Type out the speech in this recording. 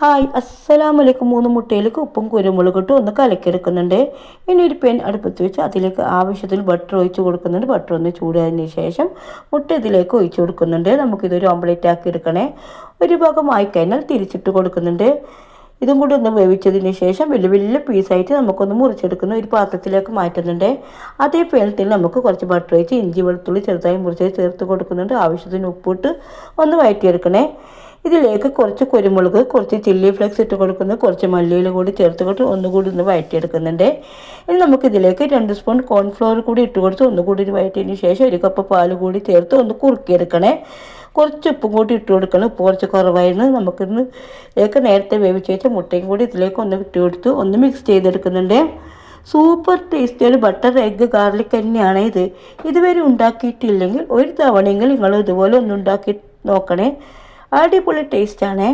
Hi അസ്സലാമലൈക്കും. 3 മുട്ടയിലേക്ക് ഉപ്പും കുരുമുളകും ഇട്ട് ഒന്ന് കലക്കിയെടുക്കുന്നുണ്ട്. ഇനി ഒരു പാൻ അടുപ്പത്ത് വെച്ച് അതിലേക്ക് ആവശ്യത്തിന് ബട്ടർ ഒഴിച്ച് കൊടുക്കുന്നുണ്ട്. ബട്ടർ ഒന്ന് ചൂടായതിന് ശേഷം മുട്ട ഇതിലേക്ക് ഒഴിച്ച് കൊടുക്കുന്നുണ്ട്. നമുക്കിതൊരു ഓംപ്ലേറ്റ് ആക്കി എടുക്കണേ. ഒരു ഭാഗം ആയിക്കഴിഞ്ഞാൽ തിരിച്ചിട്ട് കൊടുക്കുന്നുണ്ട്. ഇതും കൂടി ഒന്ന് വേവിച്ചതിന് ശേഷം വലിയ വലിയ പീസായിട്ട് നമുക്കൊന്ന് മുറിച്ചെടുക്കുന്ന ഒരു പാത്രത്തിലേക്ക് മാറ്റുന്നുണ്ട്. അതേ പാനിൽ നമുക്ക് കുറച്ച് ബട്ടർ ഒഴിച്ച് ഇഞ്ചി വെളുത്തുള്ളി ചെറുതായി മുറിച്ച് ചേർത്ത് കൊടുക്കുന്നുണ്ട്. ആവശ്യത്തിന് ഉപ്പിട്ട് ഒന്ന് വഴറ്റിയെടുക്കണേ. ഇതിലേക്ക് കുറച്ച് കുരുമുളക്, കുറച്ച് ചില്ലി ഫ്ലേക്സ് ഇട്ട് കൊടുക്കുന്നു, കുറച്ച് മല്ലിയില കൂടി ചേർത്ത് കൊടുത്ത് ഒന്നുകൂടി ഒന്ന് വഴറ്റിയെടുക്കുന്നുണ്ട്. ഇനി നമുക്കിതിലേക്ക് 2 സ്പൂൺ കോൺഫ്ലവർ കൂടി ഇട്ട് കൊടുത്ത് ഒന്നുകൂടി വഴറ്റിയതിന് ശേഷം 1 കപ്പ് പാൽ കൂടി ചേർത്ത് ഒന്ന് കുറുക്കിയെടുക്കണേ. കുറച്ച് ഉപ്പും കൂടി ഇട്ട് കൊടുക്കണം. ഉപ്പ് കുറച്ച് കുറവായിരുന്നു. നമുക്കിതിലേക്ക് നേരത്തെ വേവിച്ച് വെച്ച മുട്ടയും കൂടി ഇതിലേക്ക് ഒന്ന് ഇട്ട് കൊടുത്ത് ഒന്ന് മിക്സ് ചെയ്തെടുക്കുന്നുണ്ട്. സൂപ്പർ ടേസ്റ്റ് ഒരു ബട്ടർ എഗ്ഗ് ഗാർലിക് തന്നെയാണ് ഇത്. ഇതുവരെ ഉണ്ടാക്കിയിട്ടില്ലെങ്കിൽ ഒരു തവണയെങ്കിൽ നിങ്ങൾ ഇതുപോലെ ഒന്ന് ഉണ്ടാക്കി നോക്കണേ. അടിപൊളി ടേസ്റ്റാണേ.